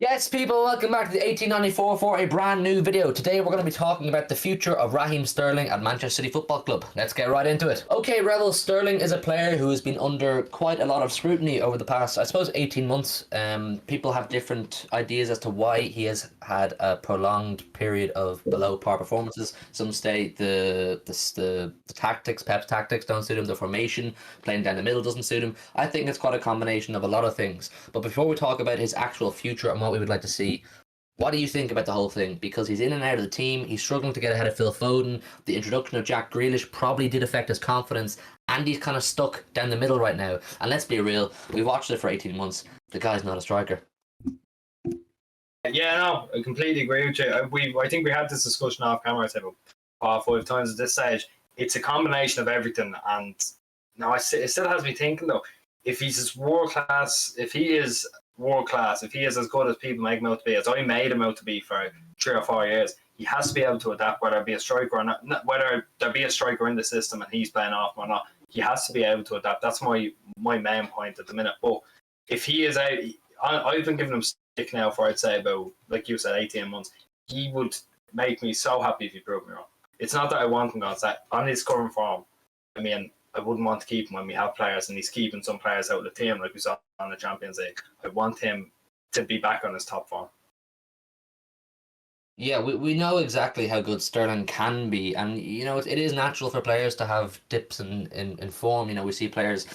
Yes, people, welcome back to the 1894 for a brand new video. Today we're going to be talking about the future of Raheem Sterling at Manchester City Football Club. Let's get right into it. Okay, Rebels, Sterling is a player who has been under quite a lot of scrutiny over the past, I suppose, 18 months. People have different ideas as to why he has had a prolonged period of below par performances. Some say the tactics, Pep's tactics don't suit him, the formation, playing down the middle doesn't suit him. I think it's quite a combination of a lot of things. But before we talk about his actual future and what we would like to see, what do you think about the whole thing? Because he's in and out of the team, he's struggling to get ahead of Phil Foden. The introduction of Jack Grealish probably did affect his confidence, and he's kind of stuck down the middle right now. And let's be real, we watched it for 18 months. The guy's not a striker. Yeah, no, I completely agree with you. I think we had this discussion off camera about 4 or 5 times at this stage. It's a combination of everything, and now it still has me thinking though. If he's as world class, if he is as good as people make him out to be, as I made him out to be for 3 or 4 years, he has to be able to adapt, whether it be a striker or not, whether there be a striker in the system and he's playing off him or not. He has to be able to adapt. That's my main point at the minute. But if he is out, I've been giving him stick now for, I'd say, about, like you said, 18 months. He would make me so happy if he proved me wrong. It's not that I want him on his current form. I mean, I wouldn't want to keep him when we have players and he's keeping some players out of the team, like we saw on the Champions League. I want him to be back on his top form. Yeah, we know exactly how good Sterling can be, and you know it is natural for players to have dips in form. You know, we see players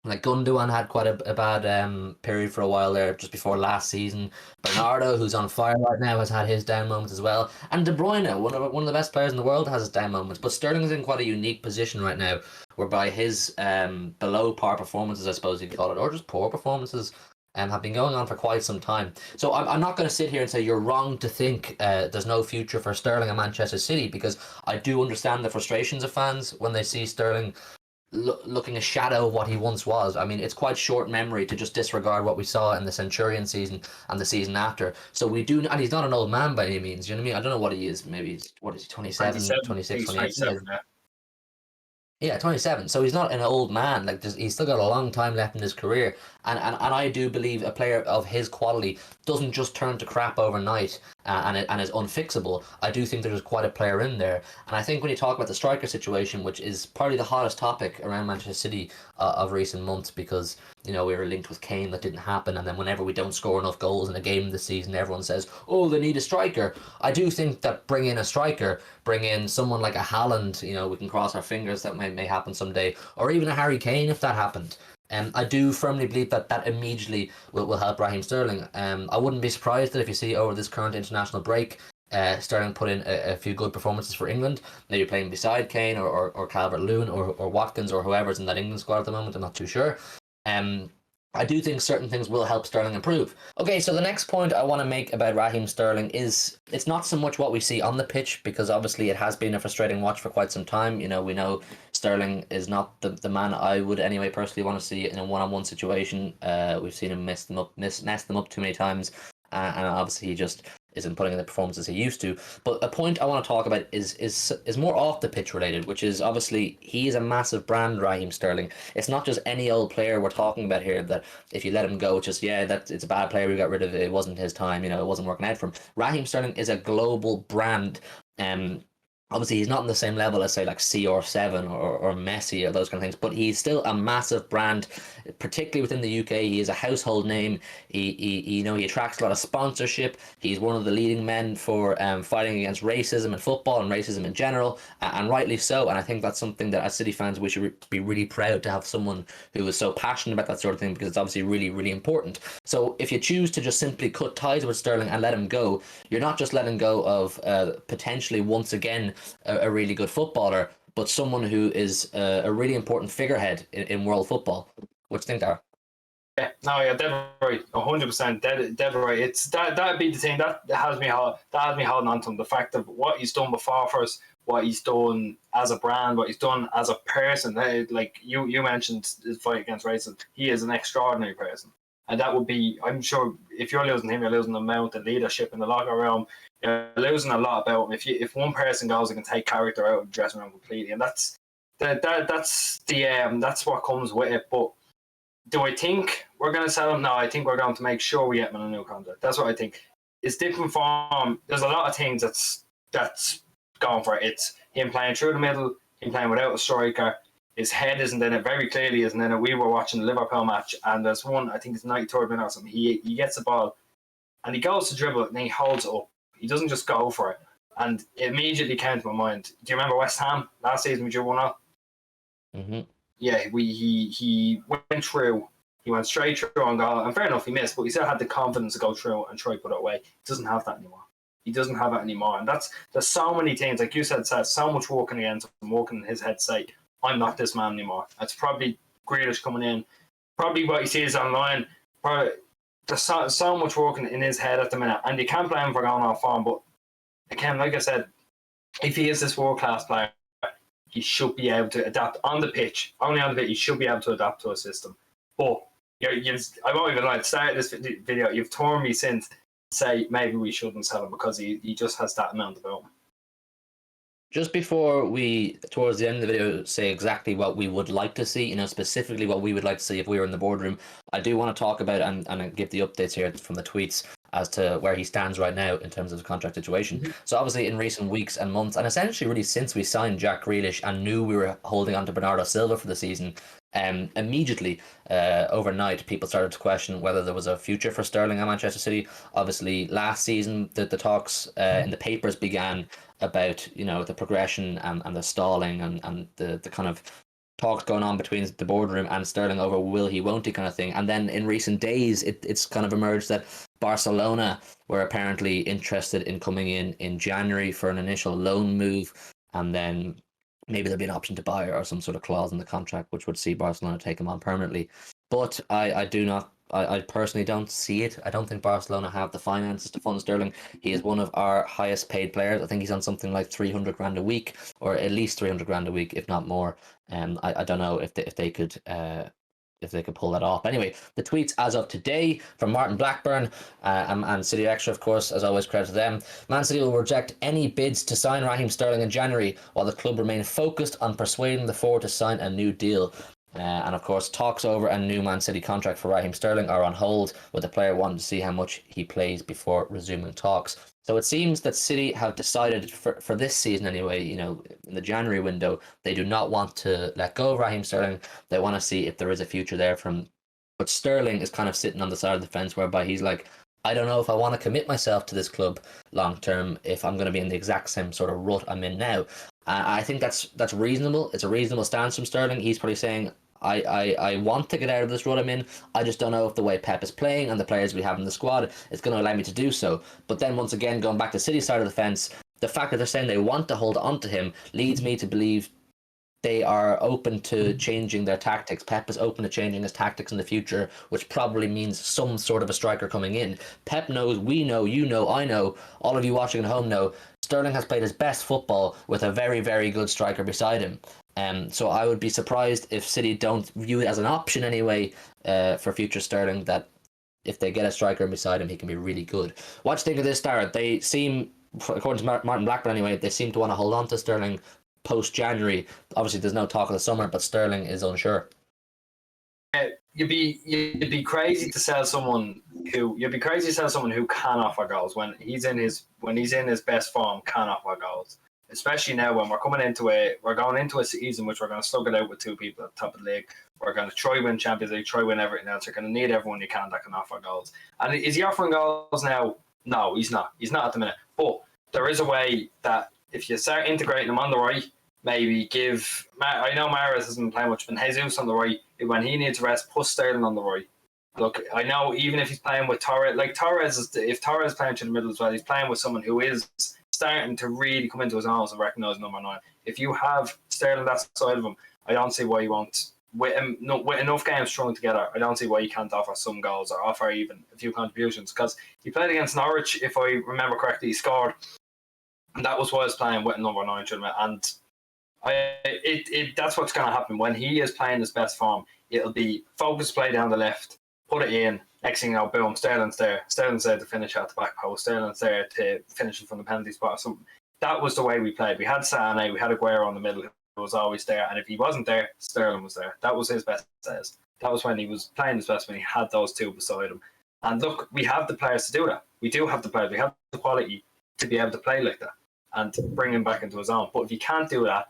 like Gundogan had quite a bad period for a while there just before last season. Bernardo, who's on fire right now, has had his down moments as well. And De Bruyne, one of the best players in the world, has his down moments. But Sterling's in quite a unique position right now, whereby his below par performances, I suppose you could call it, or just poor performances, have been going on for quite some time. So I'm not going to sit here and say you're wrong to think there's no future for Sterling at Manchester City, because I do understand the frustrations of fans when they see Sterling looking a shadow of what he once was. I mean, it's quite short memory to just disregard what we saw in the Centurion season and the season after. So we do, and he's not an old man by any means, you know what I mean? I don't know what he is, maybe, what is he, 27, 26, 28? Yeah, 27. So he's not an old man. Like, he's still got a long time left in his career. And I do believe a player of his quality doesn't just turn to crap overnight and is unfixable. I do think there's quite a player in there. And I think when you talk about the striker situation, which is probably the hottest topic around Manchester City of recent months, because, you know, we were linked with Kane, that didn't happen. And then whenever we don't score enough goals in a game this season, everyone says, oh, they need a striker. I do think that bring in a striker, bring in someone like a Haaland, you know, we can cross our fingers that may happen someday, or even a Harry Kane if that happened. I do firmly believe that immediately will help Raheem Sterling. I wouldn't be surprised that if you see over this current international break, Sterling put in a few good performances for England, maybe playing beside Kane or Calvert-Lewin or Watkins or whoever's in that England squad at the moment. I'm not too sure. I do think certain things will help Sterling improve. Okay, so the next point I want to make about Raheem Sterling is it's not so much what we see on the pitch, because obviously it has been a frustrating watch for quite some time. You know, we know Sterling is not the man I would anyway personally want to see in a one-on-one situation. We've seen him mess them up too many times, and obviously he just isn't putting in the performances he used to. But a point I want to talk about is more off the pitch related, which is obviously he is a massive brand, Raheem Sterling. It's not just any old player we're talking about here, that if you let him go, it's a bad player, we got rid of it, it wasn't his time, you know, it wasn't working out for him. Raheem Sterling is a global brand. Obviously, he's not on the same level as, say, like CR7 or Messi or those kind of things, but he's still a massive brand, particularly within the UK. He is a household name. He attracts a lot of sponsorship. He's one of the leading men for fighting against racism in football and racism in general, and rightly so. And I think that's something that as City fans we should be really proud to have someone who is so passionate about that sort of thing, because it's obviously really, really important. So if you choose to just simply cut ties with Sterling and let him go, you're not just letting go of potentially once again a really good footballer, but someone who is a really important figurehead in world football. What do you think, Darragh? Yeah, dead right, 100%, dead right. It's that'd be the thing that has me holding on to him. The fact of what he's done before for us, what he's done as a brand, what he's done as a person. Like you mentioned his fight against racism, he is an extraordinary person. And that would be, I'm sure, if you're losing him, you're losing the amount of leadership in the locker room. You're losing a lot about him. If one person goes, it can take character out of the dressing room completely, and that's what comes with it. But Do I think we're going to sell him? No, I think we're going to make sure we get him on a new contract. That's what I think. It's different form. There's a lot of things that's going for it. It's him playing through the middle, him playing without a striker. His head isn't in it, very clearly isn't in it. We were watching the Liverpool match, and there's one, I think it's 93rd minute or something. He gets the ball, and he goes to dribble, and he holds it up. He doesn't just go for it. And it immediately came to my mind. Do you remember West Ham last season? We drew 1-0. Mm-hmm. Yeah, he went through. He went straight through on goal, and fair enough, he missed, but he still had the confidence to go through and try to put it away. He doesn't have that anymore. He doesn't have it anymore, and there's so many things, like you said, so much working against him, working in his head. Say, I'm not this man anymore. It's probably Grealish coming in. Probably what he sees online. Probably, there's so much working in his head at the minute, and you can't blame him for going off form. But again, like I said, if he is this world class player, he should be able to adapt on the pitch. Only on the pitch, he should be able to adapt to a system. But I won't even lie. At the start of this video, you've torn me since to say maybe we shouldn't sell him because he just has that amount about him. Just before we, towards the end of the video, say exactly what we would like to see, specifically what we would like to see if we were in the boardroom, I do want to talk about and give the updates here from the tweets as to where he stands right now in terms of the contract situation. Mm-hmm. So obviously in recent weeks and months, and essentially really since we signed Jack Grealish and knew we were holding on to Bernardo Silva for the season, immediately overnight people started to question whether there was a future for Sterling at Manchester City. Obviously last season the talks in the papers began about the progression and the stalling and the kind of talks going on between the boardroom and Sterling over will he, won't he kind of thing. And then in recent days it's kind of emerged that Barcelona were apparently interested in coming in January for an initial loan move, and then maybe there'll be an option to buy or some sort of clause in the contract which would see Barcelona take him on permanently. But I personally don't see it. I don't think Barcelona have the finances to fund Sterling. He is one of our highest paid players. I think he's on something like 300 grand a week, or at least 300 grand a week, if not more. I don't know if they could pull that off. Anyway, the tweets as of today from Martin Blackburn and City Extra, of course, as always, credit to them. Man City will reject any bids to sign Raheem Sterling in January, while the club remain focused on persuading the forward to sign a new deal. And of course, talks over a new Man City contract for Raheem Sterling are on hold, with the player wanting to see how much he plays before resuming talks. So it seems that City have decided for this season anyway, in the January window, they do not want to let go of Raheem Sterling. They want to see if there is a future there for him. But Sterling is kind of sitting on the side of the fence whereby he's like, I don't know if I want to commit myself to this club long term if I'm going to be in the exact same sort of rut I'm in now. I think that's reasonable. It's a reasonable stance from Sterling. He's probably saying, I want to get out of this rut I'm in. I just don't know if the way Pep is playing and the players we have in the squad is going to allow me to do so. But then once again, going back to City's side of the fence, the fact that they're saying they want to hold on to him leads me to believe they are open to changing their tactics. Pep is open to changing his tactics in the future, which probably means some sort of a striker coming in. Pep knows, we know, you know, I know, all of you watching at home know, Sterling has played his best football with a very, very good striker beside him. So I would be surprised if City don't view it as an option anyway for future Sterling, that if they get a striker beside him, he can be really good. What do you think of this, Darragh? They seem, according to Martin Blackburn anyway, they seem to want to hold on to Sterling post-January. Obviously, there's no talk of the summer, but Sterling is unsure. You'd be crazy to sell someone who can offer goals when he's in his best form, can offer goals. Especially now when we're going into a season which we're going to slug it out with two people at the top of the league. We're going to try win Champions League, try win everything else. You're going to need everyone you can that can offer goals. And is he offering goals now? No, he's not. He's not at the minute. But there is a way that if you start integrating him on the right, maybe give. I know Mahrez hasn't been playing much, but Jesus on the right, when he needs rest, put Sterling on the right. Look, I know even if he's playing with Torres, if Torres is playing to the middle as well, he's playing with someone who is starting to really come into his own and recognise number 9. If you have Sterling that side of him, I don't see why you won't. With enough games strung together, I don't see why you can't offer some goals or offer even a few contributions. Because he played against Norwich, if I remember correctly, he scored, and that was why I was playing with number 9. And that's what's going to happen when he is playing his best form. It'll be focused play down the left, put it in. Next thing you know, boom, Sterling's there. Sterling's there to finish at the back post. Sterling's there to finish it from the penalty spot or something. That was the way we played. We had Sané, we had Aguero in the middle, was always there, and if he wasn't there, Sterling was there. That was his best days. That was when he was playing his best, when he had those two beside him. And look, we have the players to do that. We do have the players. We have the quality to be able to play like that and to bring him back into his own. But if you can't do that,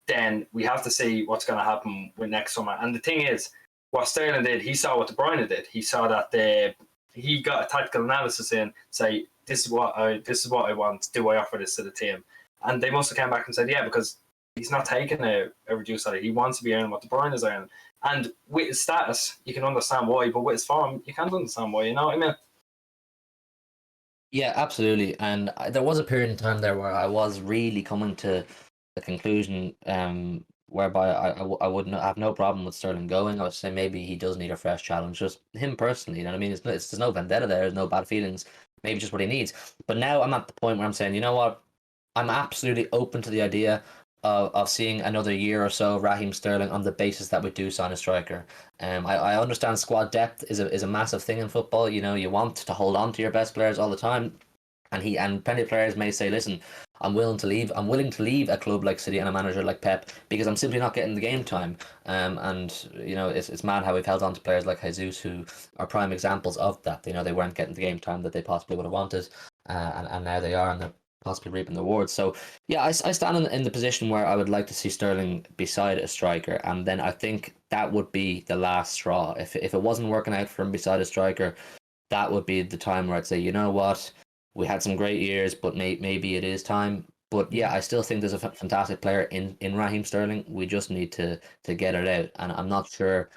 then we have to see what's going to happen with next summer. And the thing is, what Sterling did, he saw what De Bruyne did. He saw that he got a tactical analysis in, say, this is what I want. Do I offer this to the team? And they must have come back and said, yeah, because he's not taking a reduced salary. He wants to be earning what De Bruyne is earning. And with his status, you can understand why, but with his form, you can't understand why. You know what I mean? Yeah, absolutely. And there was a period in time there where I was really coming to the conclusion whereby I wouldn't have no problem with Sterling going. I would say maybe he does need a fresh challenge, just him personally. You know what I mean? There's no vendetta there. There's no bad feelings. Maybe just what he needs. But now I'm at the point where I'm saying, you know what? I'm absolutely open to the idea of seeing another year or so of Raheem Sterling on the basis that we do sign a striker. I understand squad depth is a massive thing in football. You know, you want to hold on to your best players all the time. And plenty of players may say, listen, I'm willing to leave a club like City and a manager like Pep because I'm simply not getting the game time. And you know, it's mad how we've held on to players like Jesus who are prime examples of that. You know, they weren't getting the game time that they possibly would have wanted, and now they are, and they're possibly reaping the rewards. So yeah, I stand in the position where I would like to see Sterling beside a striker, and then I think that would be the last straw. If it wasn't working out for him beside a striker, that would be the time where I'd say, you know what, we had some great years, but maybe it is time. But yeah, I still think there's a fantastic player in Raheem Sterling. We just need to get it out, and I'm not sure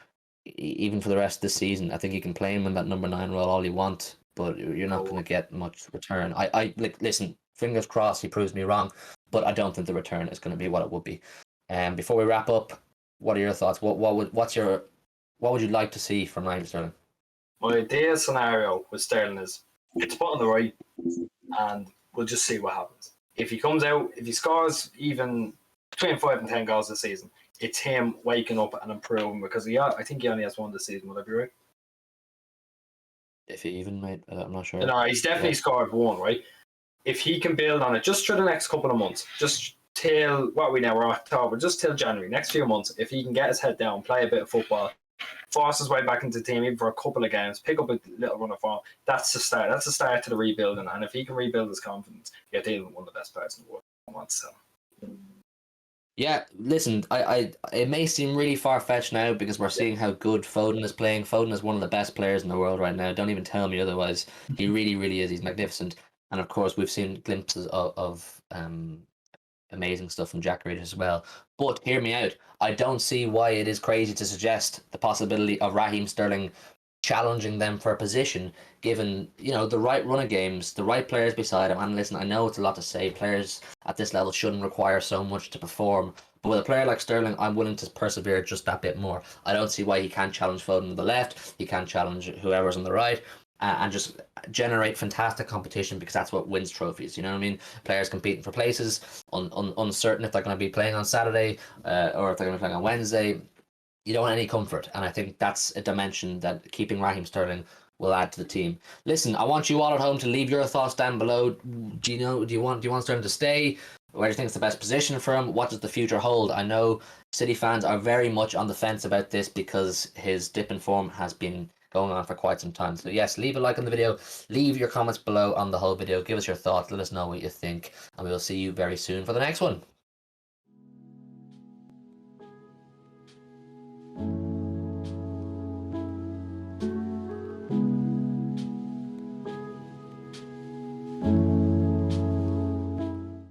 even for the rest of the season. I think you can play him in that number 9 role all you want, but you're not going to get much return. I listen. Fingers crossed he proves me wrong, but I don't think the return is going to be what it would be. And before we wrap up, what are your thoughts? What would you like to see from Raheem Sterling? My ideal scenario with Sterling is it's put on the right, and we'll just see what happens. If he comes out, if he scores even between 5 and 10 goals this season, it's him waking up and improving because I think he only has one this season. Would I be right? If he even made, I'm not sure. No, he's definitely scored one, right? If he can build on it just through the next couple of months, just till what we now we're October, just till January, next few months, if he can get his head down, play a bit of football, force his way back into the team even for a couple of games, pick up a little run of form, that's the start. That's the start to the rebuilding. And if he can rebuild his confidence, you're dealing with one of the best players in the world. I want to sell. Yeah, listen, I it may seem really far-fetched now because we're seeing how good Foden is playing. Foden is one of the best players in the world right now. Don't even tell me otherwise. He really, really is. He's magnificent. And of course, we've seen glimpses of amazing stuff from Jack Grealish as well. But hear me out. I don't see why it is crazy to suggest the possibility of Raheem Sterling challenging them for a position, given, you know, the right run of games, the right players beside him. And listen, I know it's a lot to say. Players at this level shouldn't require so much to perform. But with a player like Sterling, I'm willing to persevere just that bit more. I don't see why he can't challenge Foden on the left. He can't challenge whoever's on the right. And just generate fantastic competition because that's what wins trophies. You know what I mean? Players competing for places, uncertain if they're going to be playing on Saturday or if they're going to be playing on Wednesday. You don't want any comfort, and I think that's a dimension that keeping Raheem Sterling will add to the team. Listen, I want you all at home to leave your thoughts down below. Do you want Sterling to stay? Where do you think is the best position for him? What does the future hold? I know City fans are very much on the fence about this because his dip in form has been going on for quite some time. So yes, leave a like on the video, leave your comments below on the whole video, give us your thoughts, let us know what you think, and we will see you very soon for the next one.